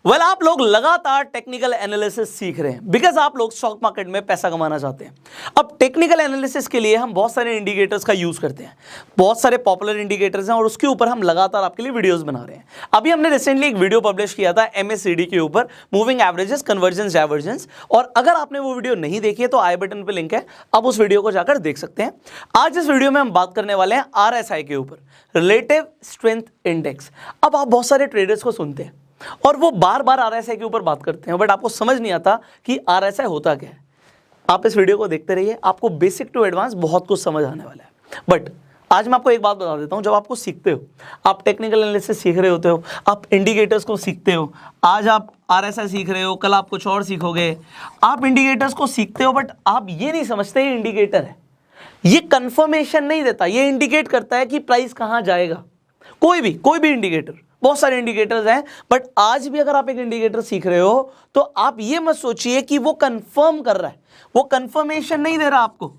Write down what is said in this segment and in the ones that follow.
आप लोग लगातार टेक्निकल एनालिसिस सीख रहे हैं बिकॉज आप लोग स्टॉक मार्केट में पैसा कमाना चाहते हैं। अब टेक्निकल एनालिसिस के लिए हम बहुत सारे इंडिकेटर्स का यूज करते हैं, बहुत सारे पॉपुलर इंडिकेटर्स हैं और उसके ऊपर हम लगातार आपके लिए वीडियोस बना रहे हैं। अभी हमने रिसेंटली एक वीडियो पब्लिश किया था MACD के ऊपर, मूविंग एवरेजेस, कन्वर्जेंस, डाइवर्जेंस, और अगर आपने वो वीडियो नहीं देखी है तो आई बटन पे लिंक है, आप उस वीडियो को जाकर देख सकते हैं। आज इस वीडियो में हम बात करने वाले हैं RSI के ऊपर, रिलेटिव स्ट्रेंथ इंडेक्स। अब आप बहुत सारे ट्रेडर्स को सुनते हैं और वो बार बार RSI के ऊपर बात करते हैं, बट आपको समझ नहीं आता कि RSI होता क्या है। आप इस वीडियो को देखते रहिए, आपको बेसिक टू एडवांस बहुत कुछ समझ आने वाला है। बट आज मैं आपको एक बात बता देता हूं, जब आपको सीखते हो, आप टेक्निकल एनालिसिस सीख रहे होते हो, आप इंडिकेटर्स को सीखते हो, आज आप RSI सीख रहे हो, कल आप कुछ और सीखोगे। आप इंडिकेटर्स को सीखते हो बट आप ये नहीं समझते ये इंडिकेटर है, ये कंफर्मेशन नहीं देता, ये इंडिकेट करता है कि प्राइस कहां जाएगा। कोई भी इंडिकेटर, बहुत सारे इंडिकेटर्स हैं, बट आज भी अगर आप एक इंडिकेटर सीख रहे हो तो आप ये मत सोचिए कि वो कंफर्म कर रहा है, वो कंफर्मेशन नहीं दे रहा आपको,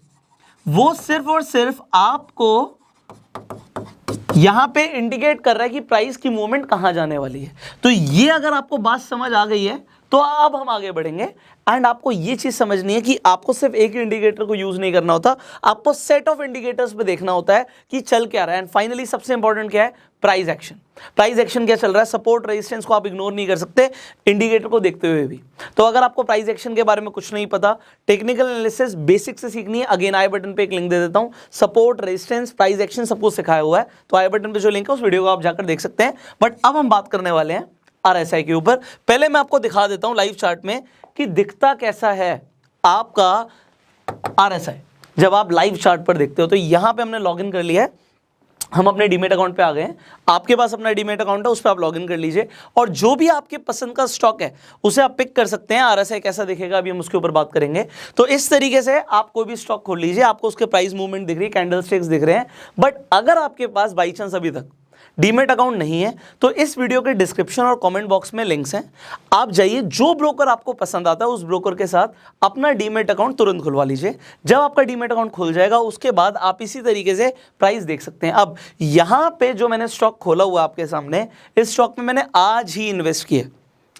वो सिर्फ और सिर्फ आपको यहां पे इंडिकेट कर रहा है कि प्राइस की मूवमेंट कहां जाने वाली है। तो ये अगर आपको बात समझ आ गई है तो अब हम आगे बढ़ेंगे। एंड आपको ये चीज समझनी है कि आपको सिर्फ एक इंडिकेटर को यूज नहीं करना होता, आपको सेट ऑफ इंडिकेटर्स पे देखना होता है कि चल क्या रहा है। एंड फाइनली सबसे इंपॉर्टेंट क्या है, प्राइस एक्शन। प्राइस एक्शन क्या चल रहा है, सपोर्ट रेजिस्टेंस को आप इग्नोर नहीं कर सकते इंडिकेटर को देखते हुए भी। तो अगर आपको प्राइस एक्शन के बारे में कुछ नहीं पता, टेक्निकल एनालिसिस बेसिक से सीखनी है, अगेन आई बटन पे एक लिंक दे देता हूं, सपोर्ट रेजिस्टेंस प्राइस एक्शन सब कुछ सिखाया हुआ है, तो आई बटन पे जो लिंक है उस वीडियो को आप जाकर देख सकते हैं। बट अब हम बात करने वाले हैं RSI के ऊपर। पहले मैं आपको दिखा देता हूं लाइव चार्ट में कि दिखता कैसा है आपका RSI जब आप लाइव चार्ट पर देखते हो। तो यहां पे हमने लॉगिन कर लिया है, हम अपने डीमेट अकाउंट पे आ गए हैं। आपके पास अपना डीमेट अकाउंट है, उस पर आप लॉगिन कर लीजिए और जो भी आपके पसंद का स्टॉक है उसे आप पिक कर सकते हैं। RSI कैसा दिखेगा अभी हम उसके ऊपर बात करेंगे। तो इस तरीके से आप कोई भी स्टॉक खोल लीजिए, आपको उसके प्राइस मूवमेंट दिख रही है, कैंडल स्टिक्स दिख रहे हैं। बट अगर आपके पास बाई चांस अभी तक डीमेट अकाउंट नहीं है तो इस वीडियो के डिस्क्रिप्शन और कमेंट बॉक्स में लिंक्स हैं, आप जाइए, जो ब्रोकर आपको पसंद आता है उस ब्रोकर के साथ अपना डीमेट अकाउंट तुरंत खुलवा लीजिए। जब आपका डीमेट अकाउंट खुल जाएगा उसके बाद आप इसी तरीके से प्राइस देख सकते हैं। अब यहां पे जो मैंने स्टॉक खोला हुआ आपके सामने, इस स्टॉक में मैंने आज ही इन्वेस्ट किया।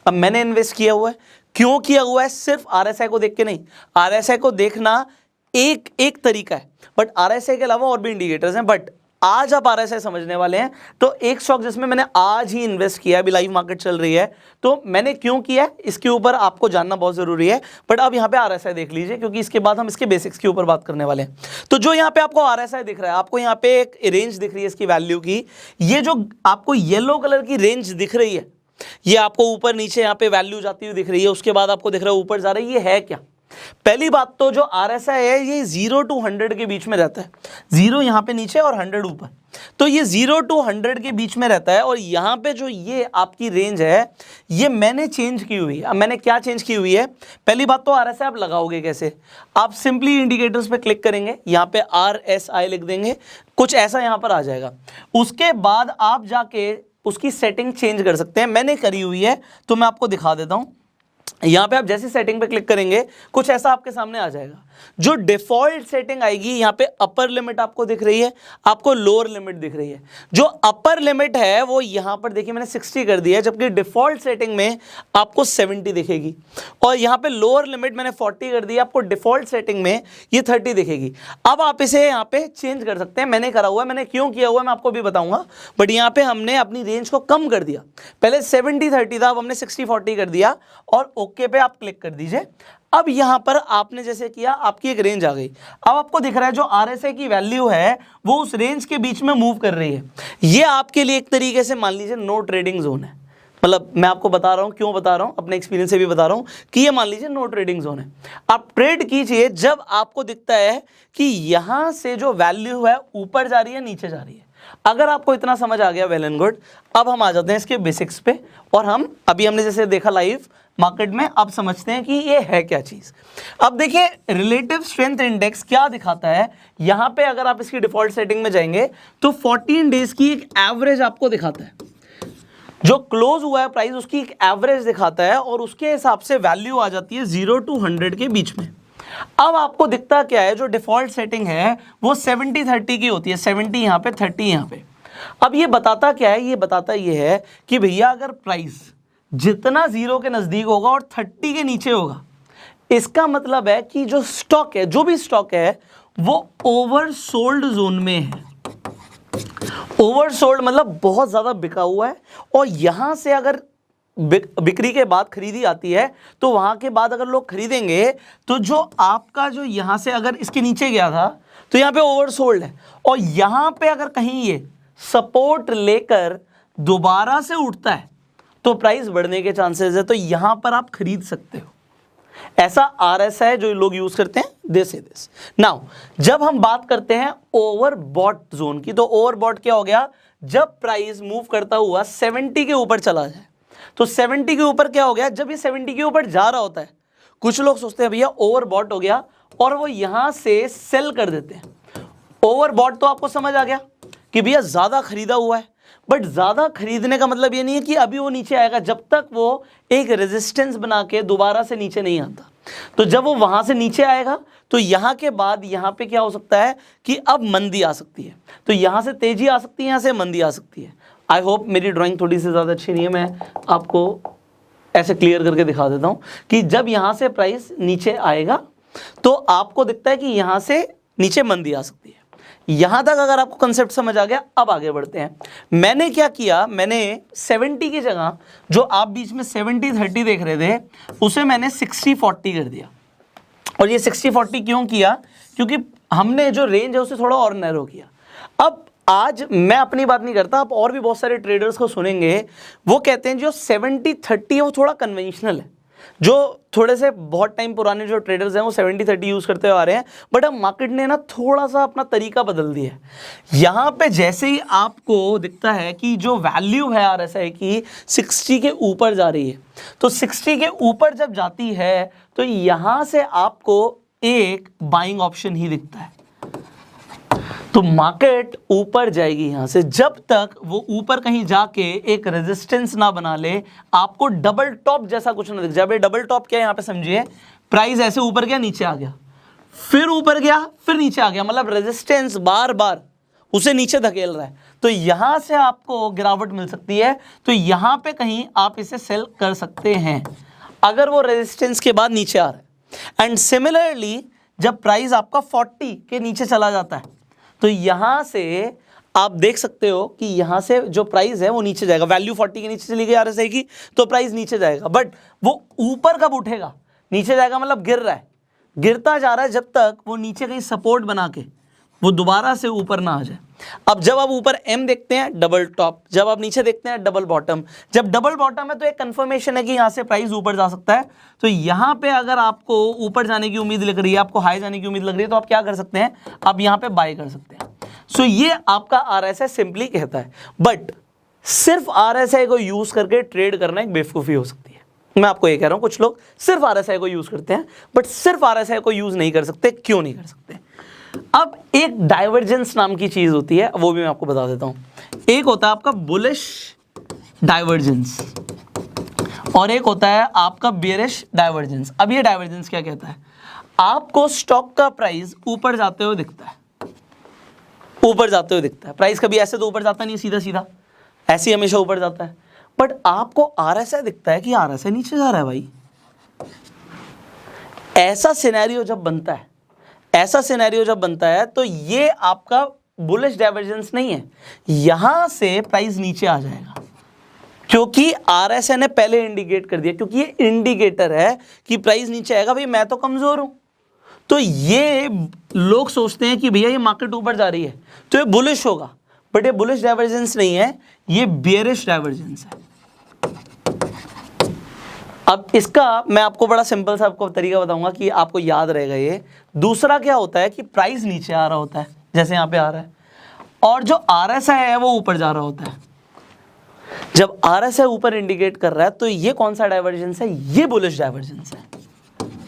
अब मैंने इन्वेस्ट किया हुआ है, क्यों किया हुआ है, सिर्फ RSI को देख के नहीं। RSI को देखना एक तरीका है, बट RSI के अलावा और भी इंडिकेटर्स हैं। बट आज आप RSI समझने वाले हैं। तो एक स्टॉक जिसमें मैंने आज ही इन्वेस्ट किया, अभी लाइव मार्केट चल रही है, तो मैंने क्यों किया इसके ऊपर आपको जानना बहुत जरूरी है। बट अब यहाँ पे RSI देख लीजिए, क्योंकि इसके बाद हम इसके बेसिक्स के ऊपर बात करने वाले हैं। तो जो यहाँ पे आपको RSI दिख रहा है, आपको यहाँ पे एक रेंज दिख रही है इसकी वैल्यू की, ये जो आपको येलो कलर की रेंज दिख रही है, ये आपको ऊपर नीचे यहाँ पे वैल्यू जाती हुई दिख रही है, उसके बाद आपको दिख रहा है ऊपर जा रही है, ये है क्या। पहली बात तो जो RSI है ये 0 to 100 के बीच में रहता है, 0 यहाँ पे नीचे और 100 ऊपर। तो ये 0 to 100 के बीच में रहता है और यहाँ पे जो ये आपकी रेंज है ये मैंने चेंज की हुई है। अब मैंने क्या चेंज की हुई है, पहली बात तो RSI आप लगाओगे कैसे, आप सिंपली इंडिकेटर्स पे क्लिक करेंगे, यहाँ पे RSI लिख देंगे, कुछ ऐसा यहाँ पर आ जाएगा। उसके बाद आप जाके उसकी सेटिंग चेंज कर सकते हैं, मैंने करी हुई है तो मैं आपको दिखा देता हूँ। यहाँ पे आप जैसे सेटिंग पे क्लिक करेंगे कुछ ऐसा आपके सामने आ जाएगा। जो डिफॉल्ट सेटिंग आएगी, यहाँ पे अपर लिमिट आपको दिख रही है, आपको लोअर लिमिट दिख रही है। जो अपर लिमिट है वो यहाँ पर देखिए मैंने 60 कर दिया है, जबकि डिफॉल्ट सेटिंग में आपको 70 दिखेगी। और यहाँ पे लोअर लिमिट मैंने 40 कर दिया, आपको डिफॉल्ट सेटिंग में ये 30 दिखेगी। अब आप इसे यहाँ पे चेंज कर सकते हैं, मैंने करा हुआ है, मैंने क्यों किया हुआ है मैं आपको भी बताऊंगा। बट यहाँ पे हमने अपनी रेंज को कम कर दिया, पहले 70-30 था, अब हमने 60-40 कर दिया और ओके पे आप क्लिक कर दीजिए। अब यहां पर आपने जैसे किया, आपकी एक रेंज आ गई। अब आपको दिख रहा है जो RSI की वैल्यू है वो उस रेंज के बीच में मूव कर रही है। ये आपके लिए एक तरीके से मान लीजिए नो ट्रेडिंग जोन है। मतलब मैं आपको बता रहा हूं, क्यों बता रहा हूं, अपने एक्सपीरियंस से भी बता रहा हूं कि ये मान लीजिए नो ट्रेडिंग जोन है। आप ट्रेड कीजिए जब आपको दिखता है कि यहां से जो वैल्यू है ऊपर जा रही है, नीचे जा रही है। अगर आपको इतना समझ आ गया, वेल एंड गुड। अब हम आ जाते हैं इसके बेसिक्स पे और हम अभी हमने जैसे देखा लाइव मार्केट में, अब समझते हैं कि ये है क्या चीज। अब देखिए रिलेटिव स्ट्रेंथ इंडेक्स क्या दिखाता है। यहां पे अगर आप इसकी डिफॉल्ट सेटिंग में जाएंगे तो 14 डेज की एक एवरेज आपको दिखाता है, जो क्लोज हुआ है प्राइस उसकी एक एवरेज दिखाता है और उसके हिसाब से वैल्यू आ जाती है 0 to 100 के बीच में। अब आपको दिखता क्या है, जो डिफॉल्ट सेटिंग है वो 70-30 की होती है, 70 यहाँ पे 30 यहाँ पे। अब ये बताता क्या है, ये बताता ये है कि भैया अगर प्राइस जितना 0 के नजदीक होगा और 30 के नीचे होगा, इसका मतलब है कि जो स्टॉक है, जो भी स्टॉक है, वो ओवरसोल्ड जोन में है। ओवरसोल्ड मतलब बहुत ज्यादा बिका हुआ है, और यहां से अगर बिक्री के बाद खरीदी आती है तो वहां के बाद अगर लोग खरीदेंगे तो जो आपका जो यहां से अगर इसके नीचे गया था तो यहां पे ओवरसोल्ड है, और यहां पे अगर कहीं ये सपोर्ट लेकर दोबारा से उठता है तो प्राइस बढ़ने के चांसेस है, तो यहां पर आप खरीद सकते हो। ऐसा RSI है जो लोग यूज करते हैं, दिस है दिस। नाउ जब हम बात करते हैं ओवरबॉट जोन की, तो ओवरबॉट क्या हो गया, जब प्राइस मूव करता हुआ 70 के ऊपर चला जाए, तो 70 के ऊपर क्या हो गया, जब ये 70 के ऊपर जा रहा होता है, कुछ लोग सोचते हैं भैया ओवरबॉट हो गया, और वो यहां से सेल कर देते हैं। ओवरबॉट तो आपको समझ आ गया कि भैया ज्यादा खरीदा हुआ है, बट ज्यादा खरीदने का मतलब ये नहीं है कि अभी वो नीचे आएगा, जब तक वो एक रेजिस्टेंस बना के दोबारा से नीचे नहीं आता। तो जब वो वहां से नीचे आएगा तो यहां के बाद यहां पे क्या हो सकता है कि अब मंदी आ सकती है, तो यहां से तेजी आ सकती है, यहां से मंदी आ सकती है। आई होप मेरी ड्राइंग थोड़ी सी ज़्यादा अच्छी नहीं है, मैं आपको ऐसे क्लियर करके दिखा देता हूं कि जब यहां से प्राइस नीचे आएगा तो आपको दिखता है कि यहां से नीचे मंदी आ सकती है। यहां तक अगर आपको कंसेप्ट समझ आ गया, अब आगे बढ़ते हैं। मैंने क्या किया, मैंने 70 की जगह, जो आप बीच में 70-30 देख रहे थे, उसे मैंने 60-40 कर दिया। और ये 60-40 क्यों किया, क्योंकि हमने जो रेंज है उसे थोड़ा और नैरो किया। अब आज मैं अपनी बात नहीं करता, आप और भी बहुत सारे ट्रेडर्स को सुनेंगे, वो कहते हैं जो 70-30 है वो थोड़ा कन्वेंशनल है। जो थोड़े से बहुत टाइम पुराने जो ट्रेडर्स हैं वो 70-30 यूज करते हुए आ रहे हैं, बट अब मार्केट ने ना थोड़ा सा अपना तरीका बदल दिया है। यहां पे जैसे ही आपको दिखता है कि जो वैल्यू है RSI की 60 के ऊपर जा रही है, तो 60 के ऊपर जब जाती है तो यहां से आपको एक बाइंग ऑप्शन ही दिखता है। तो मार्केट ऊपर जाएगी यहां से, जब तक वो ऊपर कहीं जाके एक रेजिस्टेंस ना बना ले, आपको डबल टॉप जैसा कुछ ना दिख जाए। डबल टॉप क्या है यहां पे समझिए, प्राइस ऐसे ऊपर गया, नीचे आ गया, फिर ऊपर गया, फिर नीचे आ गया, मतलब रेजिस्टेंस बार बार उसे नीचे धकेल रहा है, तो यहां से आपको गिरावट मिल सकती है। तो यहां पे कहीं आप इसे सेल कर सकते हैं अगर वो रेजिस्टेंस के बाद नीचे आ रहा है। एंड सिमिलरली जब प्राइस आपका 40 के नीचे चला जाता है तो यहां से आप देख सकते हो कि यहां से जो प्राइस है वो नीचे जाएगा। वैल्यू 40 के नीचे चली गई RSI की, तो प्राइस नीचे जाएगा, बट वो ऊपर कब उठेगा, नीचे जाएगा मतलब गिर रहा है, गिरता जा रहा है जब तक वो नीचे कहीं सपोर्ट बना के वो दोबारा से ऊपर ना आ जाए। अब जब आप ऊपर M देखते हैं डबल टॉप, जब आप नीचे देखते हैं डबल बॉटम, जब डबल बॉटम है तो एक कंफर्मेशन है कि यहां से प्राइस ऊपर जा सकता है। तो यहां पे अगर आपको ऊपर जाने की उम्मीद लग रही है, आपको हाई जाने की उम्मीद लग रही है, तो आप क्या कर सकते हैं, आप यहां पे बाय कर सकते हैं। सो ये आपका RSI सिंपली कहता है, बट सिर्फ RSI को यूज करके ट्रेड करना एक बेवकूफी हो सकती है। मैं आपको ये कह रहा हूं, कुछ लोग सिर्फ RSI को यूज करते हैं, बट सिर्फ RSI को यूज नहीं कर सकते। क्यों नहीं कर सकते? अब एक डाइवर्जेंस नाम की चीज होती है, वो भी मैं आपको बता देता हूं। एक होता है आपका बुलिश डाइवर्जेंस और एक होता है आपका बेयरिश डाइवर्जेंस। अब ये डाइवर्जेंस क्या कहता है, आपको स्टॉक का प्राइस ऊपर जाते हुए दिखता है, ऊपर जाते हुए दिखता है। प्राइस कभी ऐसे तो ऊपर जाता नहीं सीधा सीधा, ऐसे ही हमेशा ऊपर जाता है, बट आपको RSI दिखता है कि RSI नीचे जा रहा है भाई। ऐसा सिनेरियो जब बनता है, ऐसा सिनेरियो जब बनता है तो ये आपका बुलिश डाइवर्जेंस नहीं है, यहां से प्राइस नीचे आ जाएगा, क्योंकि RSI ने पहले इंडिकेट कर दिया, क्योंकि ये इंडिकेटर है कि प्राइस नीचे आएगा। भाई मैं तो कमजोर हूं, तो ये लोग सोचते हैं कि भैया ये मार्केट ऊपर जा रही है तो ये बुलिश होगा, बट ये बुलिश डाइवर्जेंस नहीं है, ये बेयरिश डाइवर्जेंस है। अब इसका मैं आपको बड़ा सिंपल सा आपको तरीका बताऊंगा कि आपको याद रहेगा ये। दूसरा क्या होता है कि प्राइस नीचे आ रहा होता है, जैसे यहां पे आ रहा है, और जो RSI है वो ऊपर जा रहा होता है। जब RSI ऊपर इंडिकेट कर रहा है तो ये कौन सा डाइवर्जेंस है, ये बुलिश डाइवर्जेंस है।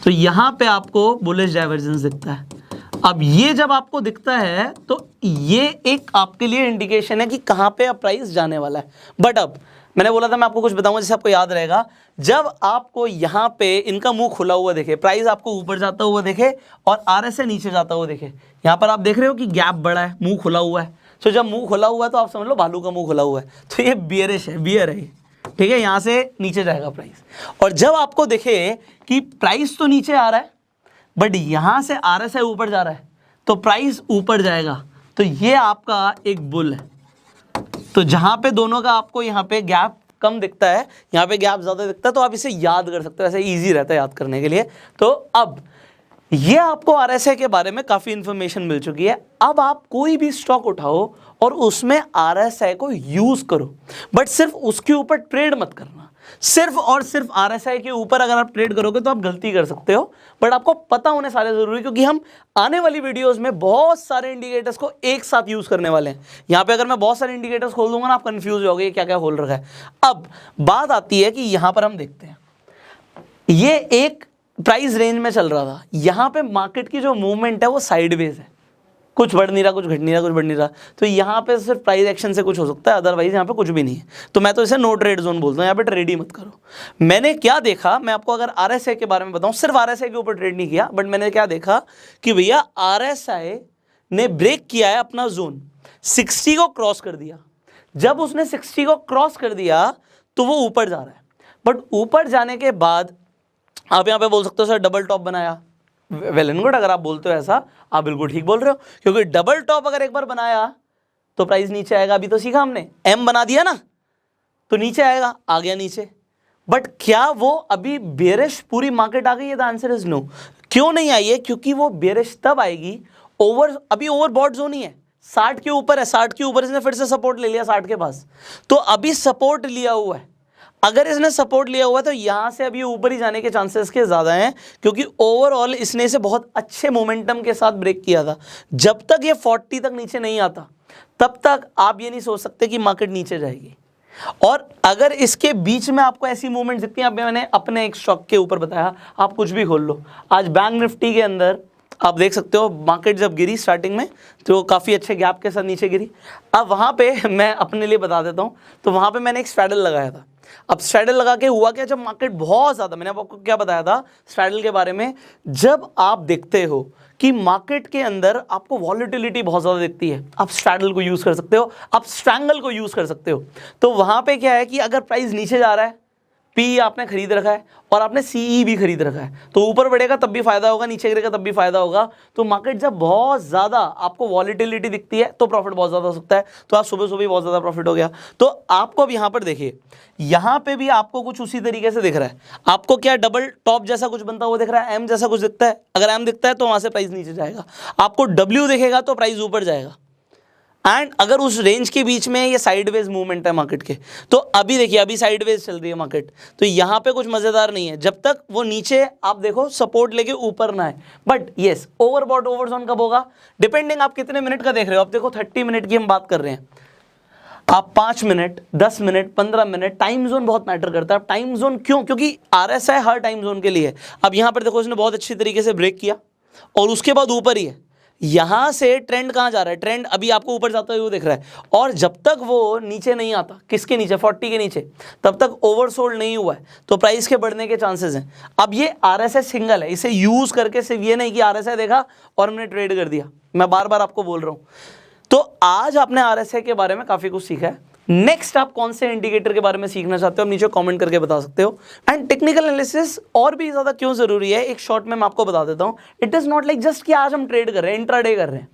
तो यहां पे आपको बुलिश डाइवर्जेंस दिखता है। अब ये जब आपको दिखता है तो ये एक आपके लिए इंडिकेशन है कि कहां पे अब प्राइस जाने वाला है। बट अब मैंने बोला था मैं आपको कुछ बताऊंगा जिससे आपको याद रहेगा, जब आपको यहां पे इनका मुंह खुला हुआ देखे, प्राइस आपको ऊपर जाता हुआ देखे और RSI नीचे जाता हुआ देखे, यहां पर आप देख रहे हो कि गैप बड़ा है, मुंह खुला हुआ है। तो जब मुंह खुला हुआ है तो आप समझ लो भालू का मुंह खुला हुआ है, तो ये बियरिश है, बियर है, ठीक है, यहां से नीचे जाएगा प्राइस। और जब आपको दिखे कि प्राइस तो नीचे आ रहा है बट यहां से RSI ऊपर जा रहा है तो प्राइस ऊपर जाएगा, तो ये आपका एक बुल है। तो जहां पे दोनों का आपको यहाँ पे गैप कम दिखता है, यहाँ पे गैप ज्यादा दिखता है, तो आप इसे याद कर सकते हो, ऐसे इजी रहता है याद करने के लिए। तो अब ये आपको RSI के बारे में काफी इंफॉर्मेशन मिल चुकी है। अब आप कोई भी स्टॉक उठाओ और उसमें RSI को यूज करो, बट सिर्फ उसके ऊपर ट्रेड मत करना। सिर्फ और सिर्फ RSI के ऊपर अगर आप ट्रेड करोगे तो आप गलती कर सकते हो, बट आपको पता होने सारे जरूरी, क्योंकि हम आने वाली वीडियोस में बहुत सारे इंडिकेटर्स को एक साथ यूज करने वाले हैं। यहां पे अगर मैं बहुत सारे इंडिकेटर्स खोल दूंगा ना, आप कंफ्यूज हो जाओगे क्या क्या खोल रखा है। अब बात आती है कि यहां पर हम देखते हैं, ये एक प्राइस रेंज में चल रहा था, यहां पे मार्केट की जो मूवमेंट है वो साइडवेज है, कुछ बढ़ नहीं रहा, कुछ घट नहीं रहा, कुछ बढ़ नहीं रहा। तो यहाँ पे सिर्फ प्राइस एक्शन से कुछ हो सकता है, अदरवाइज यहाँ पे कुछ भी नहीं है। तो मैं तो इसे नो ट्रेड जोन बोलता हूँ, यहाँ पे ट्रेड ही मत करो। मैंने क्या देखा, मैं आपको अगर RSI के बारे में बताऊँ, सिर्फ RSI के ऊपर ट्रेड नहीं किया, बट मैंने क्या देखा कि भैया RSI ने ब्रेक किया है अपना जोन, 60 को क्रॉस कर दिया। जब उसने 60 को क्रॉस कर दिया तो वो ऊपर जा रहा है, बट ऊपर जाने के बाद आप यहाँ पे बोल सकते हो सर डबल टॉप बनाया, वेल एंड गुड, अगर आप बोलते हो ऐसा, आप बिल्कुल ठीक बोल रहे हो, क्योंकि डबल टॉप अगर एक बार बनाया तो प्राइस नीचे आएगा। अभी तो सीखा हमने, M बना दिया ना तो नीचे आएगा, आ गया नीचे। बट क्या वो अभी बेरिश पूरी मार्केट आ गई है? The answer is no. क्यों नहीं आई है? क्योंकि वो बेरिश तब आएगी अभी ओवरबॉट जोन ही है, 60 के ऊपर है, 60 के ऊपर इसने फिर से सपोर्ट ले लिया 60 के पास, तो अभी सपोर्ट लिया हुआ है। अगर इसने सपोर्ट लिया हुआ है तो यहां से अभी ऊपर ही जाने के चांसेस के ज्यादा हैं, क्योंकि ओवरऑल इसने इसे बहुत अच्छे मोमेंटम के साथ ब्रेक किया था। जब तक ये 40 तक नीचे नहीं आता तब तक आप ये नहीं सोच सकते कि मार्केट नीचे जाएगी। और अगर इसके बीच में आपको ऐसी मूवमेंट दिखती है, मैंने अपने एक स्टॉक के ऊपर बताया, आप कुछ भी खोल लो, आज बैंक निफ्टी के अंदर आप देख सकते हो मार्केट जब गिरी स्टार्टिंग में तो काफ़ी अच्छे गैप के साथ नीचे गिरी। अब वहाँ पे मैं अपने लिए बता देता हूँ, तो वहाँ पे मैंने एक स्ट्रैडल लगाया था। अब स्ट्रैडल लगा के हुआ क्या, जब मार्केट बहुत ज़्यादा, मैंने आपको क्या बताया था स्ट्रैडल के बारे में, जब आप देखते हो कि मार्केट के अंदर आपको वॉलेटिलिटी बहुत ज़्यादा दिखती है, आप स्ट्रैडल को यूज़ कर सकते हो, आप स्ट्रैंगल को यूज़ कर सकते हो। तो वहाँ पे क्या है कि अगर प्राइस नीचे जा रहा है, पी आपने खरीद रखा है और आपने सीई भी खरीद रखा है, तो ऊपर बढ़ेगा तब भी फायदा होगा, नीचे गिरेगा तब भी फायदा होगा। तो मार्केट जब बहुत ज़्यादा आपको वॉलेटिलिटी दिखती है तो प्रॉफिट बहुत ज़्यादा हो सकता है। तो आज सुबह सुबह बहुत ज़्यादा प्रॉफिट हो गया। तो आपको अब यहाँ पर देखिए, यहाँ पे भी आपको कुछ उसी तरीके से दिख रहा है। आपको क्या डबल टॉप जैसा कुछ बनता हुआ दिख रहा है, M जैसा कुछ दिखता है। अगर M दिखता है तो वहाँ से प्राइस नीचे जाएगा, आपको W दिखेगा तो प्राइस ऊपर जाएगा। एंड अगर उस रेंज के बीच में ये साइडवेज मूवमेंट है मार्केट के, तो अभी देखिए अभी साइडवेज चल रही है मार्केट, तो यहाँ पे कुछ मजेदार नहीं है जब तक वो नीचे आप देखो सपोर्ट लेके ऊपर ना है। बट येस, ओवरबॉट ओवरजोन कब होगा, डिपेंडिंग आप कितने मिनट का देख रहे हो। आप देखो 30 मिनट की हम बात कर रहे हैं, आप 5 minute, 10 minute, 15 minute, time zone बहुत मैटर करता है। अब टाइम जोन क्यों? क्योंकि RSI हर टाइम जोन के लिए है। अब यहाँ पर देखो इसने बहुत अच्छी तरीके से ब्रेक किया और उसके बाद ऊपर ही है। यहां से ट्रेंड कहां जा रहा है, ट्रेंड अभी आपको ऊपर जाता हुआ दिख रहा है, और जब तक वो नीचे नहीं आता, किसके नीचे, 40 के नीचे, तब तक ओवरसोल्ड नहीं हुआ है, तो प्राइस के बढ़ने के चांसेस हैं। अब ये RSI सिंगल है, इसे यूज करके सिर्फ ये नहीं कि RSI देखा और हमने ट्रेड कर दिया, मैं बार बार आपको बोल रहा हूं। तो आज आपने RSI के बारे में काफी कुछ सीखा है। नेक्स्ट आप कौन से इंडिकेटर के बारे में सीखना चाहते हो, आप नीचे कमेंट करके बता सकते हो। एंड टेक्निकल एनालिसिस और भी ज्यादा क्यों जरूरी है, एक शॉर्ट में मैं आपको बता देता हूं। It is not like just कि आज हम ट्रेड कर रहे हैं, इंट्राडे कर रहे हैं।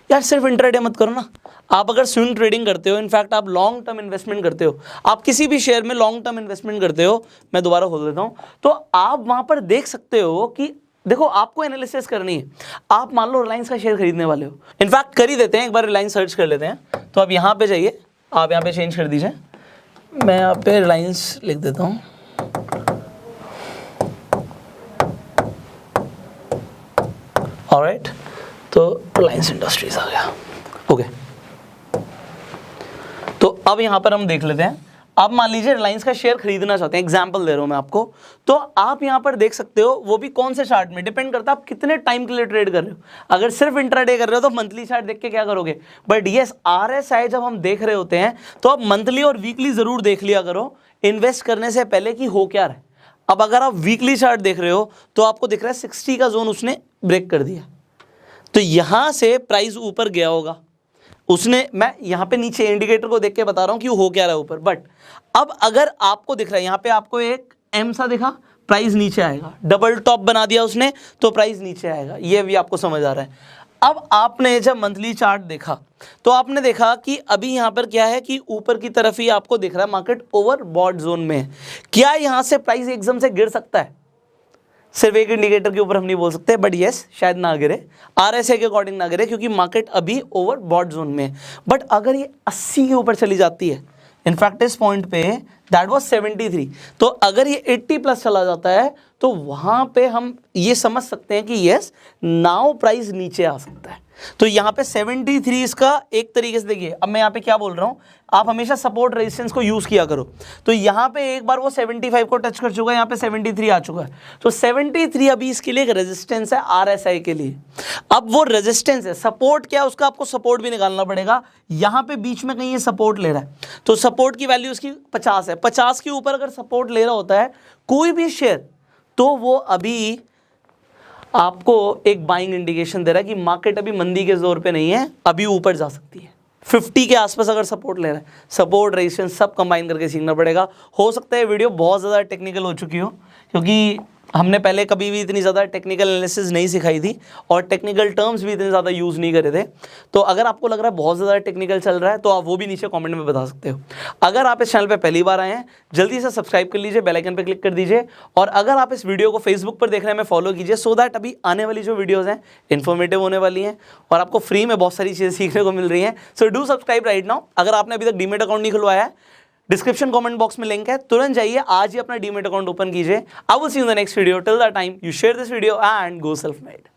यार सिर्फ इंट्राडे मत करो ना, आप अगर स्विंग ट्रेडिंग करते हो, इनफैक्ट आप लॉन्ग टर्म इन्वेस्टमेंट करते हो, आप किसी भी शेयर में लॉन्ग टर्म इन्वेस्टमेंट करते हो, मैं दोबारा खोल देता हूं, तो आप वहां पर देख सकते हो कि देखो आपको एनालिसिस करनी है। आप मान लो रिलायंस का शेयर खरीदने वाले हो, इनफैक्ट कर ही देते हैं, एक बार रिलायंस सर्च कर लेते हैं। तो आप यहाँ पे जाइए, आप यहाँ पे चेंज कर दीजिए, मैं यहाँ पे रिलायंस लिख देता हूँ। ऑलराइट, तो रिलायंस इंडस्ट्रीज आ गया। ओके, तो अब यहाँ पर हम देख लेते हैं। आप मान लीजिए रिलायंस का शेयर खरीदना चाहते हैं, एग्जांपल दे रहा हूं मैं आपको, तो आप यहां पर देख सकते हो, वो भी कौन से चार्ट में, डिपेंड करता है आप कितने टाइम के लिए ट्रेड कर रहे हो। अगर सिर्फ इंट्राडे कर रहे हो तो मंथली चार्ट देख के क्या करोगे, बट यस RSI जब हम देख रहे होते हैं तो आप मंथली और वीकली जरूर देख लिया करो इन्वेस्ट करने से पहले कि हो क्या रहा है। अब अगर आप वीकली चार्ट देख रहे हो तो आपको दिख रहा है 60 का जोन उसने ब्रेक कर दिया, तो यहां से प्राइस ऊपर गया होगा उसने, मैं यहाँ पे नीचे इंडिकेटर को देख के बता रहा हूँ कि हो क्या रहा है ऊपर। बट अब अगर आपको दिख रहा है यहाँ पे आपको एक एम सा दिखा, प्राइस नीचे आएगा, डबल टॉप बना दिया उसने तो प्राइस नीचे आएगा, ये भी आपको समझ आ रहा है। अब आपने जब मंथली चार्ट देखा तो आपने देखा कि अभी यहाँ पर क्या है कि ऊपर की तरफ ही आपको दिख रहा है मार्केट ओवरबॉट जोन में है। क्या यहाँ से प्राइस एकदम से गिर सकता है? सिर्फ एक इंडिकेटर के ऊपर हम नहीं बोल सकते, बट यस शायद ना गिरे, आरएसआई के अकॉर्डिंग ना गिरे, क्योंकि मार्केट अभी ओवरबॉट जोन में है। बट अगर ये 80 के ऊपर चली जाती है, इनफैक्ट इस पॉइंट पे दैट वाज 73, तो अगर ये 80 प्लस चला जाता है तो वहां पे हम ये समझ सकते हैं कि यस नाउ प्राइस नीचे आ सकता है। तो यहाँ पे 73 इसका एक तरीके से देखिए, अब मैं यहाँ पे क्या बोल रहा हूँ, आप हमेशा सपोर्ट रेजिस्टेंस को यूज किया करो। तो यहाँ पे एक बार वो 75 को टच कर चुका है, यहाँ पे 73 आ चुका है, तो 73 अभी इसके लिए एक रेजिस्टेंस है आरएसआई के लिए। अब वो रेजिस्टेंस है, सपोर्ट क्या है उसका आपको सपोर्ट भी निकालना पड़ेगा। यहाँ पे बीच में कहीं ये सपोर्ट ले रहा है, तो सपोर्ट की वैल्यू उसकी 50 है, 50 के ऊपर अगर सपोर्ट ले रहा होता है कोई भी शेयर, तो वो अभी आपको एक बाइंग इंडिकेशन दे रहा है कि मार्केट अभी मंदी के जोर पे नहीं है, अभी ऊपर जा सकती है। 50 के आसपास अगर सपोर्ट ले रहा है, सपोर्ट रेजिस्टेंस सब कंबाइन करके सीखना पड़ेगा। हो सकता है वीडियो बहुत ज़्यादा टेक्निकल हो चुकी हो, क्योंकि हमने पहले कभी भी इतनी ज़्यादा टेक्निकल एनालिसिस नहीं सिखाई थी और टेक्निकल टर्म्स भी इतने ज़्यादा यूज़ नहीं करे थे। तो अगर आपको लग रहा है बहुत ज़्यादा टेक्निकल चल रहा है तो आप वो भी नीचे कमेंट में बता सकते हो। अगर आप इस चैनल पे पहली बार आए हैं जल्दी से सब्सक्राइब कर लीजिए, बेल आइकन पे क्लिक कर दीजिए, और अगर आप इस वीडियो को फेसबुक पर देख रहे हैं मैं फॉलो कीजिए, सो दैट अभी आने वाली जो वीडियोज़ हैं इन्फॉर्मेटिव होने वाली हैं और आपको फ्री में बहुत सारी चीज़ें सीखने को मिल रही हैं। So do subscribe right now. अगर आपने अभी तक डीमेट अकाउंट नहीं खुलवाया है, डिस्क्रिप्शन कमेंट बॉक्स में लिंक है, तुरंत जाइए आज ही अपना डीमेट अकाउंट ओपन कीजिए। I will see you in the next video. Till that time you share this video and go self made.